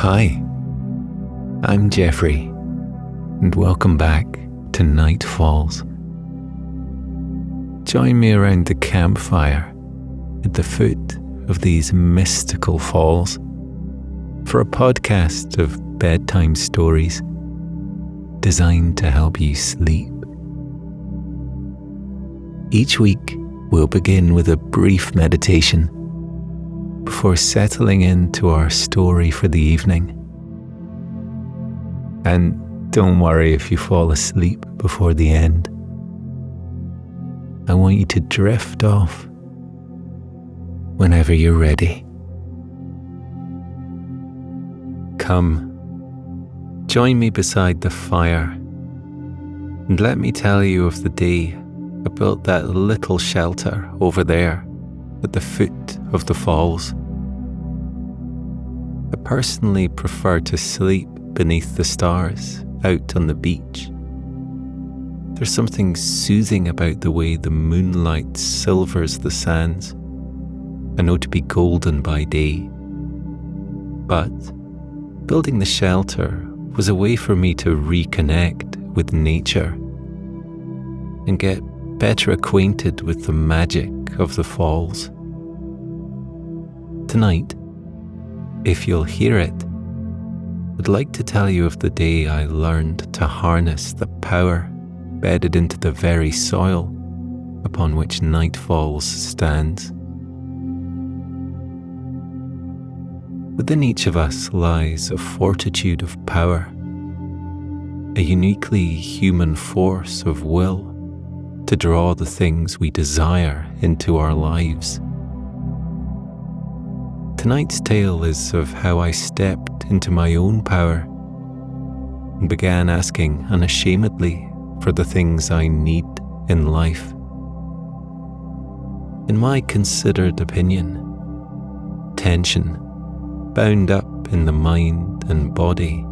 Hi, I'm Geoffrey, and welcome back to Nightfalls. Join me around the campfire at the foot of these mystical falls for a podcast of bedtime stories designed to help you sleep. Each week, we'll begin with a brief meditation before settling into our story for the evening. And don't worry if you fall asleep before the end. I want you to drift off whenever you're ready. Come, join me beside the fire, and let me tell you of the day I built that little shelter over there at the foot of the falls. I personally prefer to sleep beneath the stars out on the beach. There's something soothing about the way the moonlight silvers the sands. I know to be golden by day. But building the shelter was a way for me to reconnect with nature and get better acquainted with the magic of the falls. Tonight, if you'll hear it, I'd like to tell you of the day I learned to harness the power bedded into the very soil upon which Nightfalls stands. Within each of us lies a fortitude of power, a uniquely human force of will to draw the things we desire into our lives. Tonight's tale is of how I stepped into my own power and began asking unashamedly for the things I need in life. In my considered opinion, tension bound up in the mind and body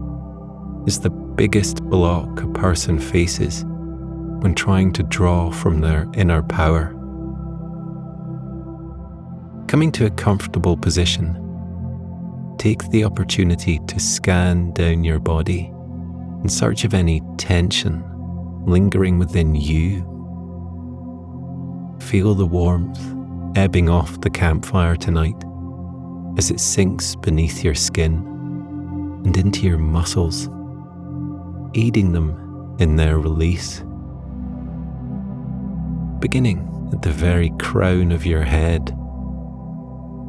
is the biggest block a person faces when trying to draw from their inner power. Coming to a comfortable position, take the opportunity to scan down your body in search of any tension lingering within you. Feel the warmth ebbing off the campfire tonight as it sinks beneath your skin and into your muscles, aiding them in their release. Beginning at the very crown of your head,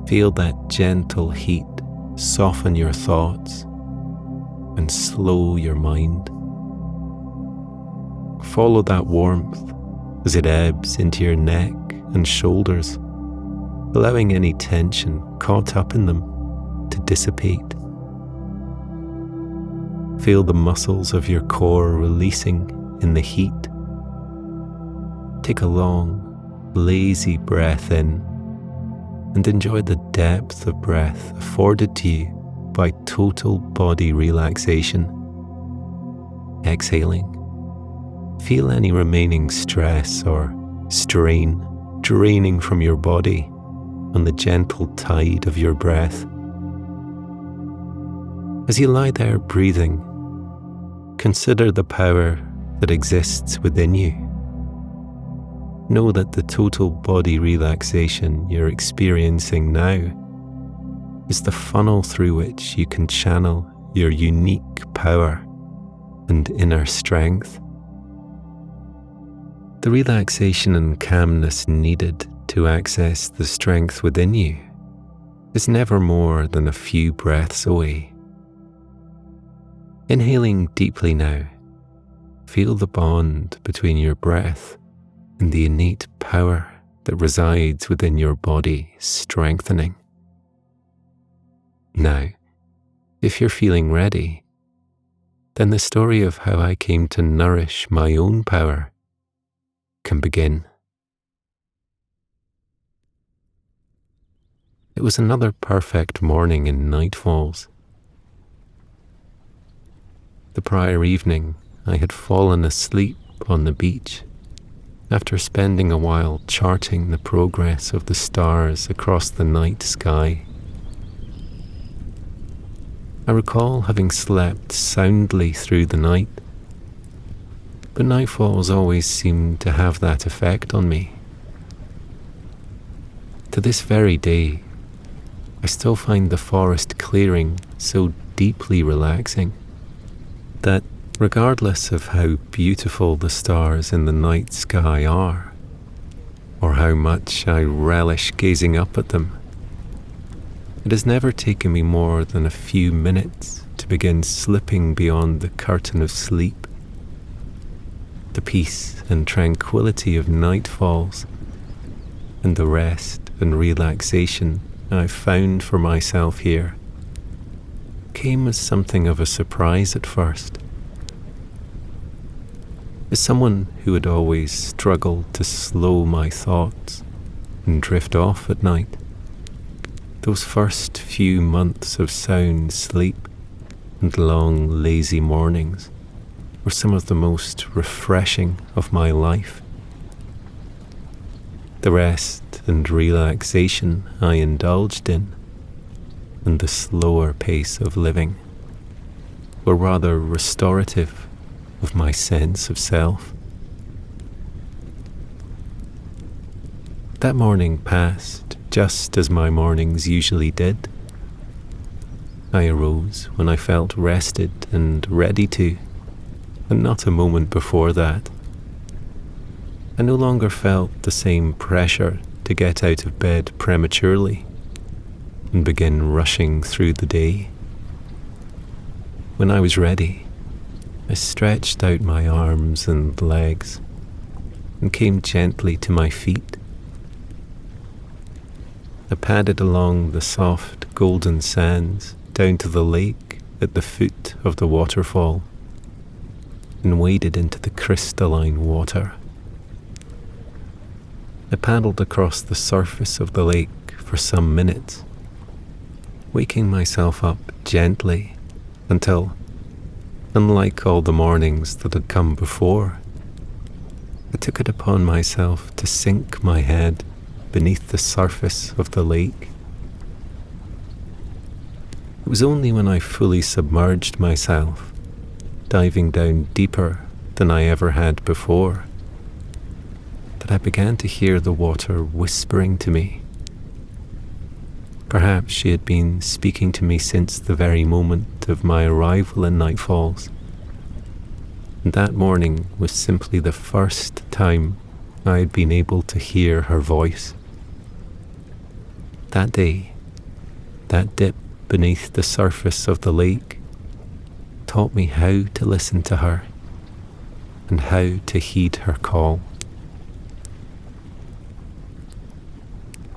feel that gentle heat soften your thoughts and slow your mind. Follow that warmth as it ebbs into your neck and shoulders, allowing any tension caught up in them to dissipate. Feel the muscles of your core releasing in the heat. Take a long, lazy breath in and enjoy the depth of breath afforded to you by total body relaxation. Exhaling, feel any remaining stress or strain draining from your body on the gentle tide of your breath. As you lie there breathing, consider the power that exists within you. Know that the total body relaxation you're experiencing now is the funnel through which you can channel your unique power and inner strength. The relaxation and calmness needed to access the strength within you is never more than a few breaths away. Inhaling deeply now, feel the bond between your breath and the innate power that resides within your body strengthening. Now, if you're feeling ready, then the story of how I came to nourish my own power can begin. It was another perfect morning in Nightfalls. The prior evening, I had fallen asleep on the beach after spending a while charting the progress of the stars across the night sky. I recall having slept soundly through the night, but nightfalls always seemed to have that effect on me. To this very day, I still find the forest clearing so deeply relaxing that regardless of how beautiful the stars in the night sky are, or how much I relish gazing up at them, it has never taken me more than a few minutes to begin slipping beyond the curtain of sleep. The peace and tranquility of nightfalls, and the rest and relaxation I've found for myself here, came as something of a surprise at first. As someone who had always struggled to slow my thoughts and drift off at night, those first few months of sound sleep and long lazy mornings were some of the most refreshing of my life. The rest and relaxation I indulged in, and the slower pace of living, were rather restorative of my sense of self. That morning passed just as my mornings usually did. I arose when I felt rested and ready to, and not a moment before that. I no longer felt the same pressure to get out of bed prematurely and begin rushing through the day. When I was ready, I stretched out my arms and legs and came gently to my feet. I padded along the soft golden sands down to the lake at the foot of the waterfall and waded into the crystalline water. I paddled across the surface of the lake for some minutes, waking myself up gently until, unlike all the mornings that had come before, I took it upon myself to sink my head beneath the surface of the lake. It was only when I fully submerged myself, diving down deeper than I ever had before, that I began to hear the water whispering to me. Perhaps she had been speaking to me since the very moment of my arrival in Nightfalls, and that morning was simply the first time I had been able to hear her voice. That day, that dip beneath the surface of the lake taught me how to listen to her and how to heed her call.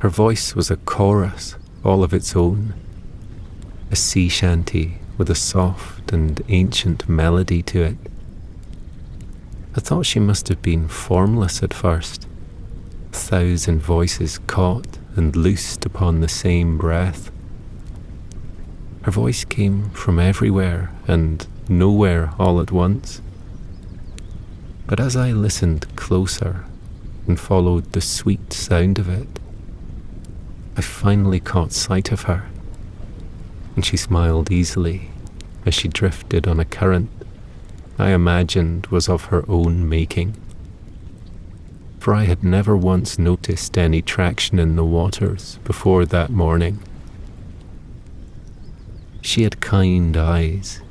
Her voice was a chorus all of its own, a sea shanty with a soft and ancient melody to it. I thought she must have been formless at first, 1,000 voices caught and loosed upon the same breath. Her voice came from everywhere and nowhere all at once. But as I listened closer and followed the sweet sound of it, I finally caught sight of her, and she smiled easily as she drifted on a current I imagined was of her own making. For I had never once noticed any traction in the waters before that morning. She had kind eyes,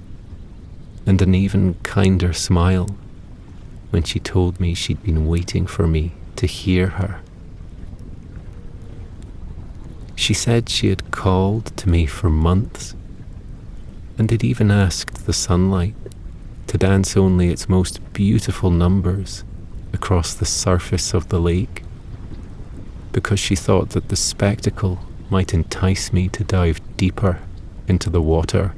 and an even kinder smile when she told me she'd been waiting for me to hear her. She said she had called to me for months, and had even asked the sunlight to dance only its most beautiful numbers across the surface of the lake, because she thought that the spectacle might entice me to dive deeper into the water.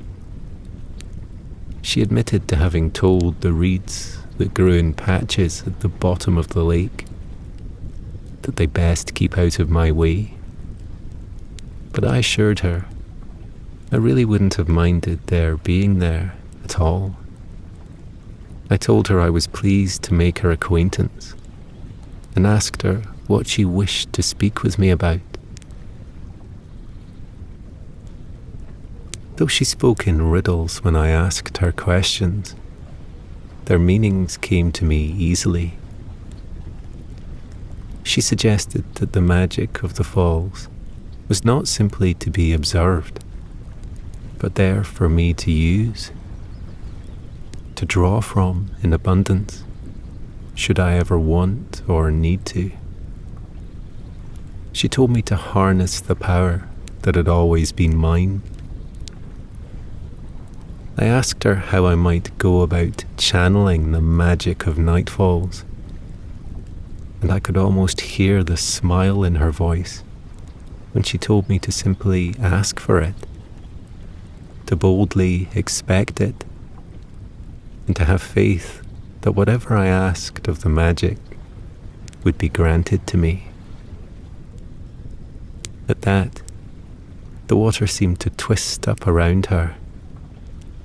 She admitted to having told the reeds that grew in patches at the bottom of the lake that they best keep out of my way. But I assured her I really wouldn't have minded their being there at all. I told her I was pleased to make her acquaintance and asked her what she wished to speak with me about. Though she spoke in riddles when I asked her questions, their meanings came to me easily. She suggested that the magic of the falls was not simply to be observed, but there for me to use, to draw from in abundance, should I ever want or need to. She told me to harness the power that had always been mine. I asked her how I might go about channeling the magic of nightfalls, and I could almost hear the smile in her voice when she told me to simply ask for it, to boldly expect it, and to have faith that whatever I asked of the magic would be granted to me. At that, the water seemed to twist up around her,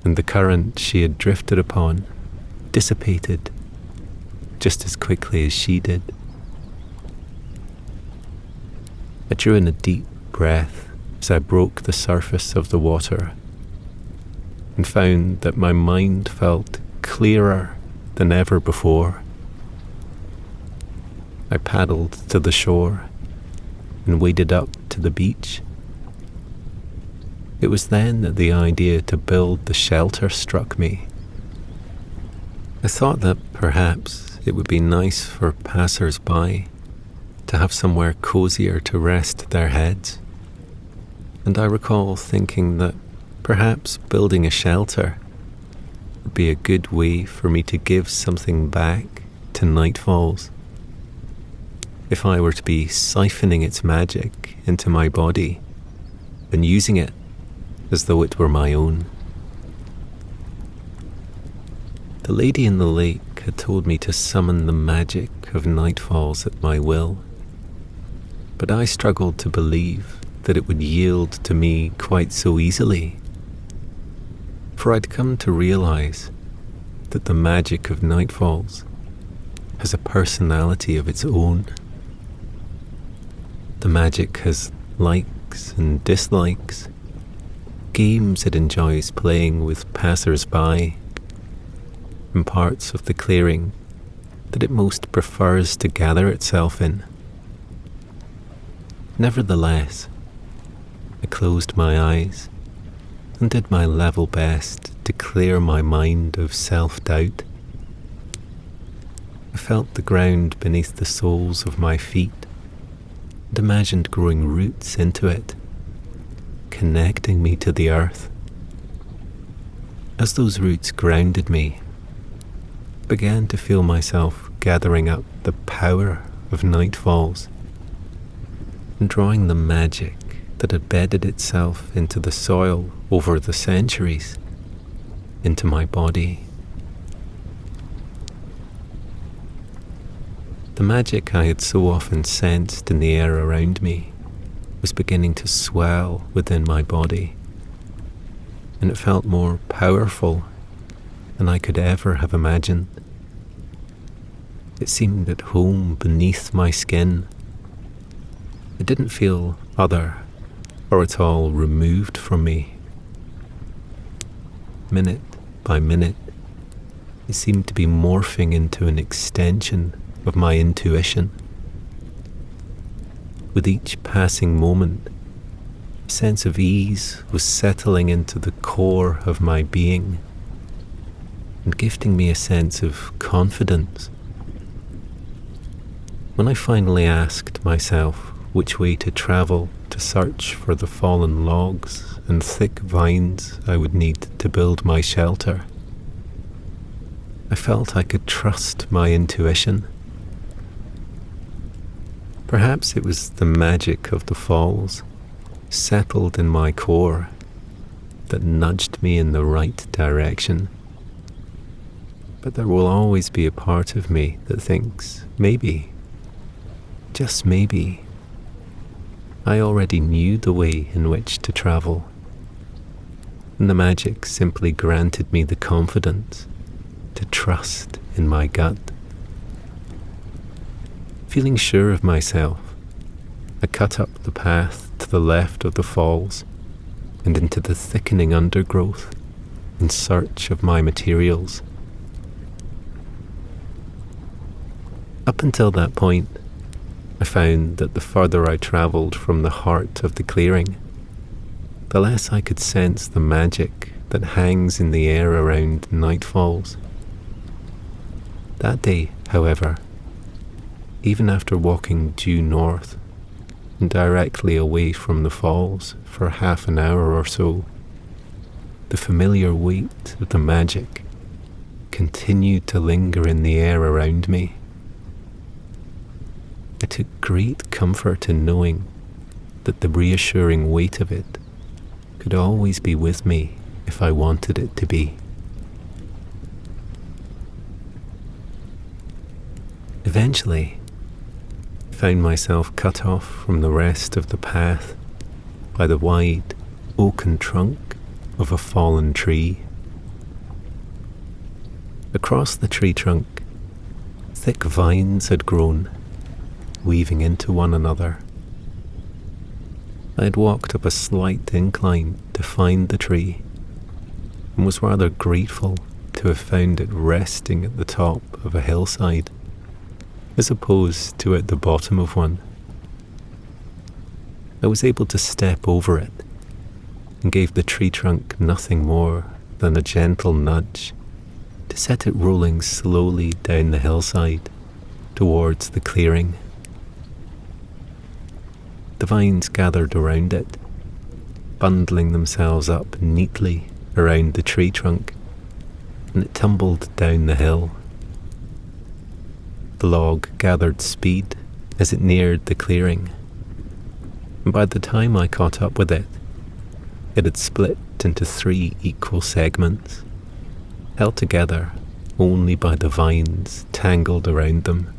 and the current she had drifted upon dissipated just as quickly as she did. I drew in a deep breath as I broke the surface of the water and found that my mind felt clearer than ever before. I paddled to the shore and waded up to the beach. It was then that the idea to build the shelter struck me. I thought that perhaps it would be nice for passers-by to have somewhere cozier to rest their heads, and I recall thinking that perhaps building a shelter would be a good way for me to give something back to nightfalls. If I were to be siphoning its magic into my body and using it as though it were my own. The lady in the lake had told me to summon the magic of nightfalls at my will, but I struggled to believe that it would yield to me quite so easily, for I'd come to realize that the magic of nightfalls has a personality of its own. The magic has likes and dislikes, games it enjoys playing with passers-by, and parts of the clearing that it most prefers to gather itself in. Nevertheless, I closed my eyes and did my level best to clear my mind of self-doubt. I felt the ground beneath the soles of my feet and imagined growing roots into it, connecting me to the earth. As those roots grounded me, I began to feel myself gathering up the power of nightfalls and drawing the magic that had bedded itself into the soil over the centuries into my body. The magic I had so often sensed in the air around me was beginning to swell within my body, and it felt more powerful than I could ever have imagined. It seemed at home beneath my skin. It didn't feel other or at all removed from me. Minute by minute, it seemed to be morphing into an extension of my intuition. With each passing moment, a sense of ease was settling into the core of my being and gifting me a sense of confidence. When I finally asked myself which way to travel to search for the fallen logs and thick vines I would need to build my shelter, I felt I could trust my intuition. Perhaps it was the magic of the falls, settled in my core, that nudged me in the right direction. But there will always be a part of me that thinks, maybe, just maybe, I already knew the way in which to travel, and the magic simply granted me the confidence to trust in my gut. Feeling sure of myself, I cut up the path to the left of the falls and into the thickening undergrowth in search of my materials. Up until that point, I found that the further I travelled from the heart of the clearing, the less I could sense the magic that hangs in the air around nightfalls. That day, however, even after walking due north and directly away from the falls for half an hour or so, the familiar weight of the magic continued to linger in the air around me. I took great comfort in knowing that the reassuring weight of it could always be with me if I wanted it to be. Eventually, I found myself cut off from the rest of the path by the wide oaken trunk of a fallen tree. Across the tree trunk, thick vines had grown, weaving into one another. I had walked up a slight incline to find the tree, and was rather grateful to have found it resting at the top of a hillside, as opposed to at the bottom of one. I was able to step over it, and gave the tree trunk nothing more than a gentle nudge to set it rolling slowly down the hillside towards the clearing. The vines gathered around it, bundling themselves up neatly around the tree trunk, and it tumbled down the hill. The log gathered speed as it neared the clearing, and by the time I caught up with it, it had split into 3 equal segments, held together only by the vines tangled around them.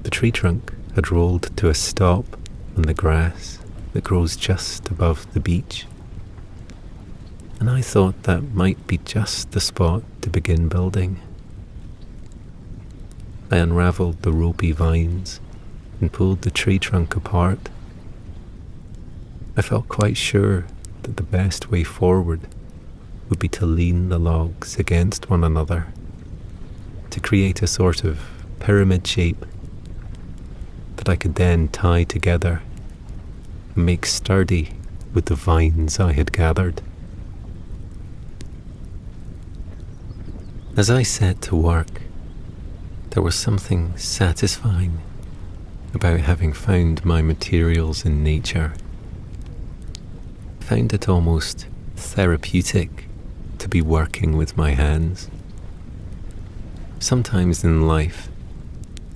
The tree trunk had rolled to a stop on the grass that grows just above the beach, and I thought that might be just the spot to begin building. I unravelled the ropey vines and pulled the tree trunk apart. I felt quite sure that the best way forward would be to lean the logs against one another to create a sort of pyramid shape that I could then tie together and make sturdy with the vines I had gathered. As I set to work, there was something satisfying about having found my materials in nature. I found it almost therapeutic to be working with my hands. Sometimes in life,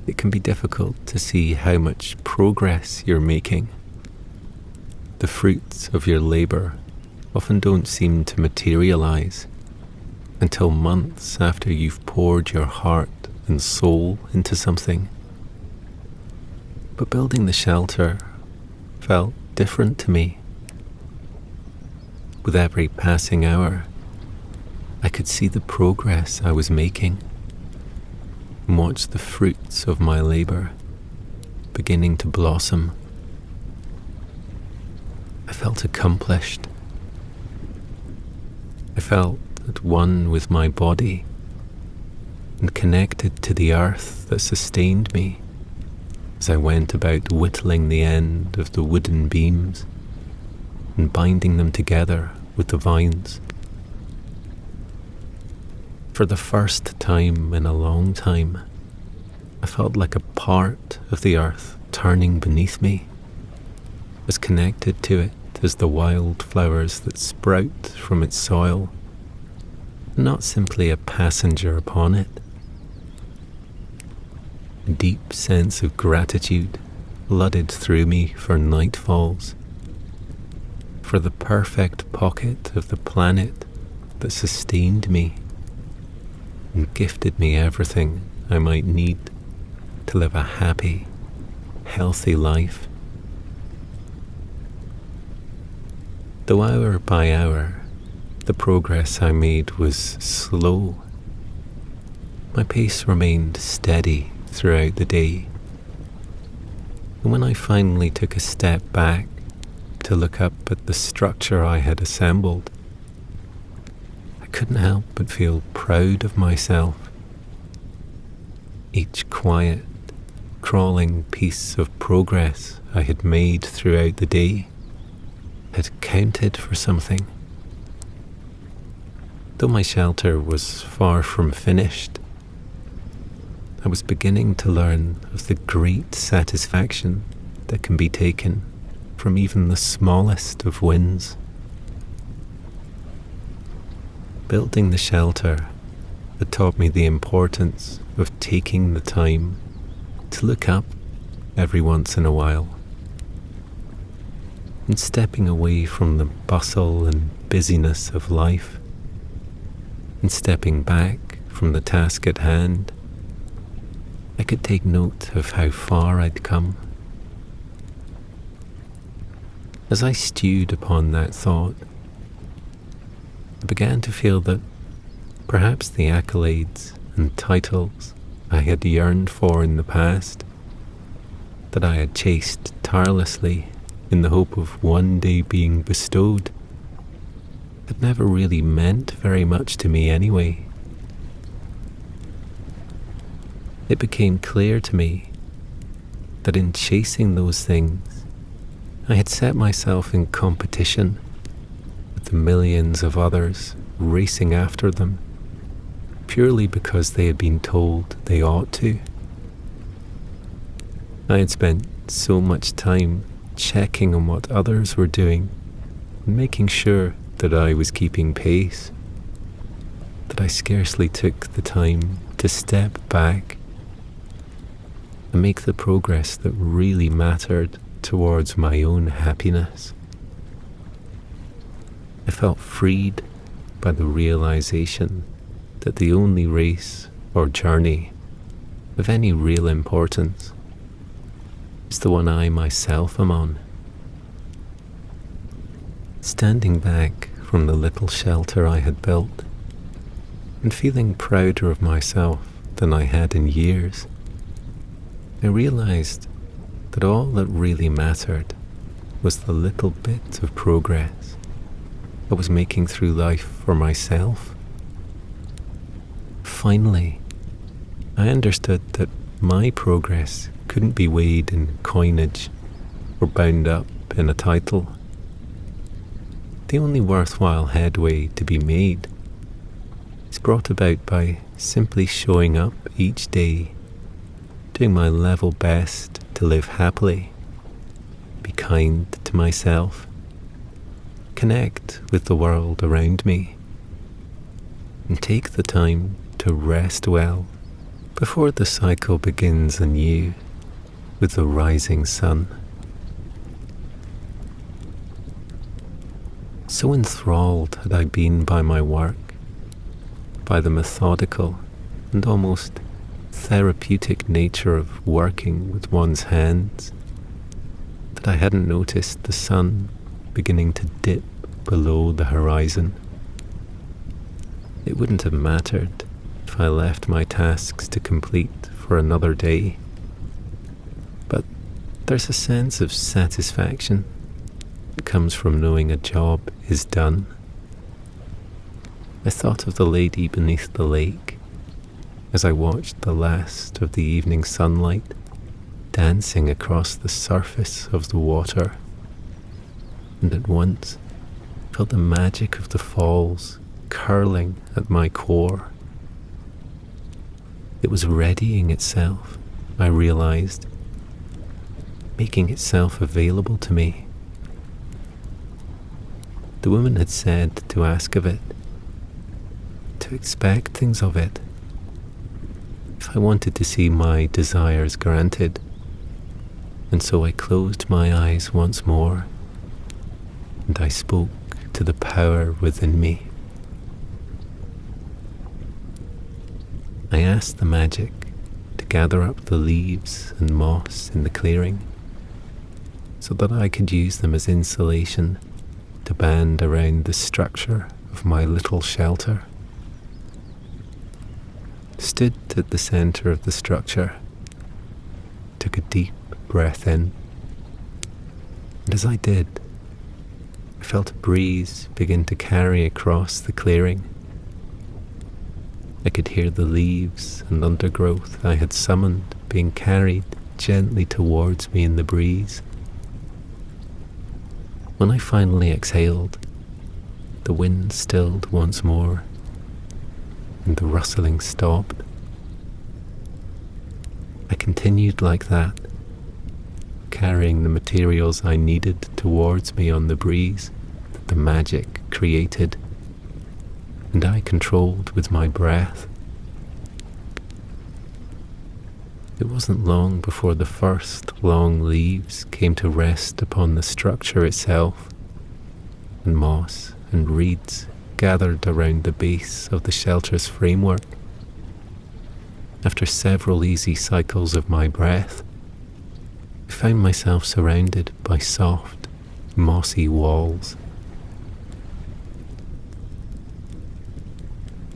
it can be difficult to see how much progress you're making. The fruits of your labour often don't seem to materialise until months after you've poured your heart and soul into something. But building the shelter felt different to me. With every passing hour, I could see the progress I was making and watch the fruits of my labour beginning to blossom. I felt accomplished. I felt at one with my body and connected to the earth that sustained me as I went about whittling the end of the wooden beams and binding them together with the vines. For the first time in a long time, I felt like a part of the earth turning beneath me, as connected to it as the wild flowers that sprout from its soil, not simply a passenger upon it. A deep sense of gratitude flooded through me for nightfalls, for the perfect pocket of the planet that sustained me and gifted me everything I might need to live a happy, healthy life. Though hour by hour, the progress I made was slow, my pace remained steady throughout the day. And when I finally took a step back to look up at the structure I had assembled, I couldn't help but feel proud of myself. Each quiet, crawling piece of progress I had made throughout the day had counted for something. Though my shelter was far from finished, I was beginning to learn of the great satisfaction that can be taken from even the smallest of wins. Building the shelter had taught me the importance of taking the time to look up every once in a while, and stepping away from the bustle and busyness of life, and stepping back from the task at hand. I could take note of how far I'd come. As I stewed upon that thought, I began to feel that perhaps the accolades and titles I had yearned for in the past, that I had chased tirelessly in the hope of one day being bestowed, had never really meant very much to me anyway. It became clear to me that in chasing those things, I had set myself in competition with the millions of others racing after them, purely because they had been told they ought to. I had spent so much time checking on what others were doing and making sure that I was keeping pace, that I scarcely took the time to step back and make the progress that really mattered towards my own happiness. I felt freed by the realization that the only race or journey of any real importance is the one I myself am on. Standing back from the little shelter I had built, and feeling prouder of myself than I had in years, I realized that all that really mattered was the little bit of progress I was making through life for myself. Finally, I understood that my progress couldn't be weighed in coinage or bound up in a title. The only worthwhile headway to be made is brought about by simply showing up each day, doing my level best to live happily, be kind to myself, connect with the world around me, and take the time to rest well before the cycle begins anew with the rising sun. So enthralled had I been by my work, by the methodical and almost therapeutic nature of working with one's hands, that I hadn't noticed the sun beginning to dip below the horizon. It wouldn't have mattered if I left my tasks to complete for another day, but there's a sense of satisfaction that comes from knowing a job is done. I thought of the lady beneath the lake as I watched the last of the evening sunlight dancing across the surface of the water, and at once felt the magic of the falls curling at my core. It was readying itself, I realized, making itself available to me. The woman had said to ask of it, to expect things of it, if I wanted to see my desires granted. And so I closed my eyes once more, and I spoke to the power within me. I asked the magic to gather up the leaves and moss in the clearing, so that I could use them as insulation to band around the structure of my little shelter. Stood at the center of the structure, took a deep breath in, and as I did, I felt a breeze begin to carry across the clearing. I could hear the leaves and undergrowth I had summoned being carried gently towards me in the breeze. When I finally exhaled, the wind stilled once more, and the rustling stopped. I continued like that, carrying the materials I needed towards me on the breeze that the magic created, and I controlled with my breath. It wasn't long before the first long leaves came to rest upon the structure itself, and moss and reeds gathered around the base of the shelter's framework. After several easy cycles of my breath, I found myself surrounded by soft, mossy walls.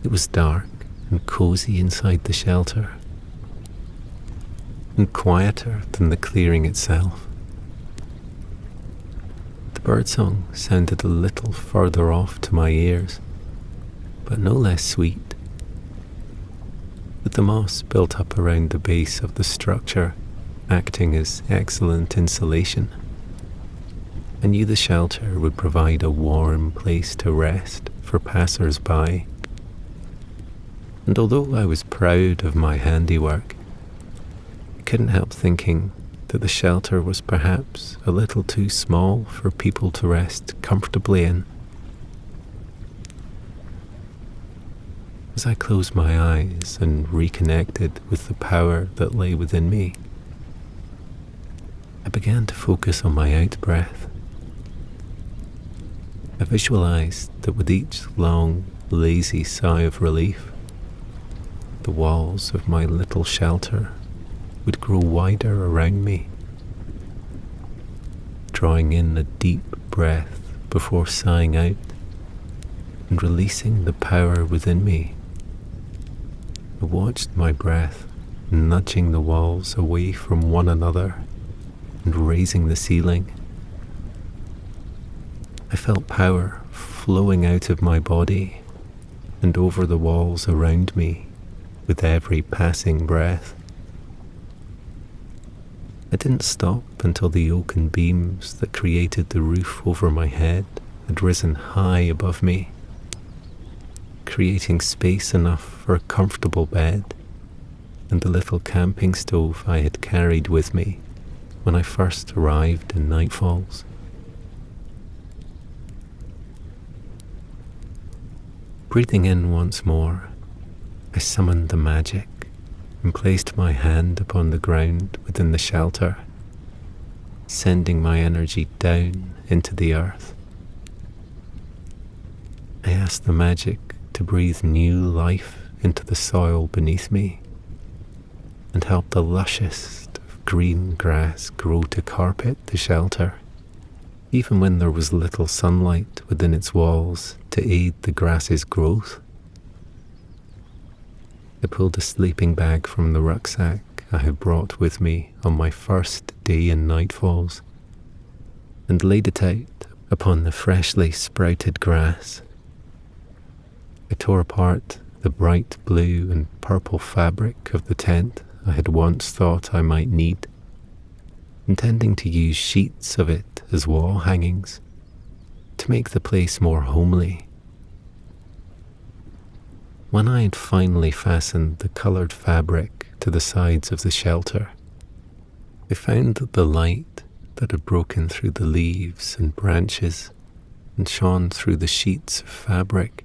It was dark and cozy inside the shelter, and quieter than the clearing itself. The birdsong sounded a little further off to my ears, but no less sweet. With the moss built up around the base of the structure, acting as excellent insulation, I knew the shelter would provide a warm place to rest for passers-by. And although I was proud of my handiwork, I couldn't help thinking that the shelter was perhaps a little too small for people to rest comfortably in. As I closed my eyes and reconnected with the power that lay within me, I began to focus on my out-breath. I visualized that with each long, lazy sigh of relief, the walls of my little shelter would grow wider around me, drawing in a deep breath before sighing out and releasing the power within me. I watched my breath nudging the walls away from one another and raising the ceiling. I felt power flowing out of my body and over the walls around me with every passing breath. I didn't stop until the oaken beams that created the roof over my head had risen high above me, creating space enough for a comfortable bed and the little camping stove I had carried with me when I first arrived in Nightfalls. Breathing in once more, I summoned the magic and placed my hand upon the ground within the shelter, sending my energy down into the earth. I asked the magic to breathe new life into the soil beneath me and help the lushest of green grass grow to carpet the shelter, even when there was little sunlight within its walls to aid the grass's growth. I pulled a sleeping bag from the rucksack I had brought with me on my first day in Nightfalls and laid it out upon the freshly sprouted grass. I tore apart the bright blue and purple fabric of the tent I had once thought I might need, intending to use sheets of it as wall hangings to make the place more homely. When I had finally fastened the coloured fabric to the sides of the shelter, I found that the light that had broken through the leaves and branches and shone through the sheets of fabric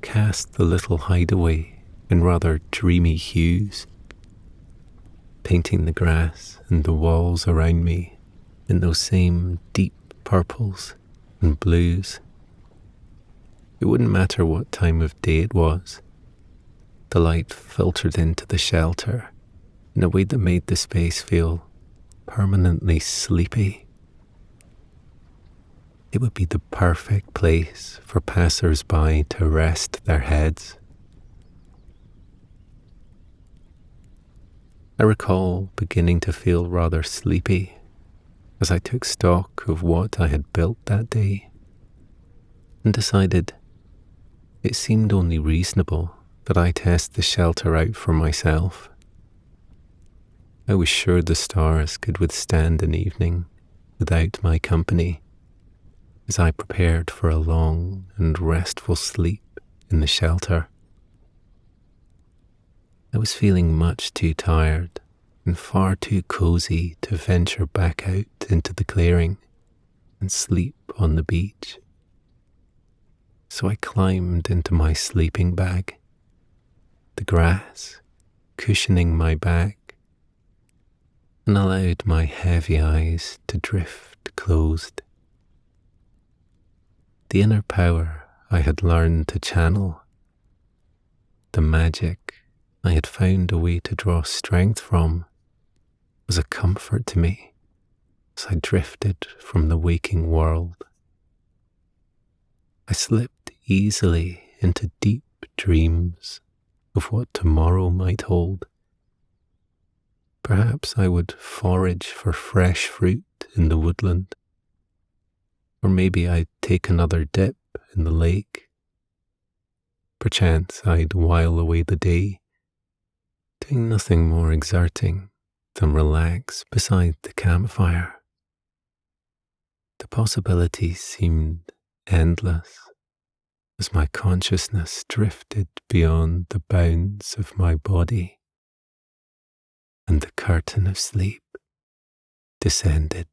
cast the little hideaway in rather dreamy hues, painting the grass and the walls around me in those same deep purples and blues. It wouldn't matter what time of day it was. The light filtered into the shelter in a way that made the space feel permanently sleepy. It would be the perfect place for passers-by to rest their heads. I recall beginning to feel rather sleepy as I took stock of what I had built that day and decided it seemed only reasonable that I test the shelter out for myself. I was sure the stars could withstand an evening without my company as I prepared for a long and restful sleep in the shelter. I was feeling much too tired and far too cozy to venture back out into the clearing and sleep on the beach. So I climbed into my sleeping bag, the grass cushioning my back, and allowed my heavy eyes to drift closed. The inner power I had learned to channel, the magic I had found a way to draw strength from, was a comfort to me as I drifted from the waking world. I slipped easily into deep dreams of what tomorrow might hold. Perhaps I would forage for fresh fruit in the woodland, or maybe I'd take another dip in the lake. Perchance I'd while away the day, doing nothing more exerting than relax beside the campfire. The possibilities seemed endless as my consciousness drifted beyond the bounds of my body, and the curtain of sleep descended.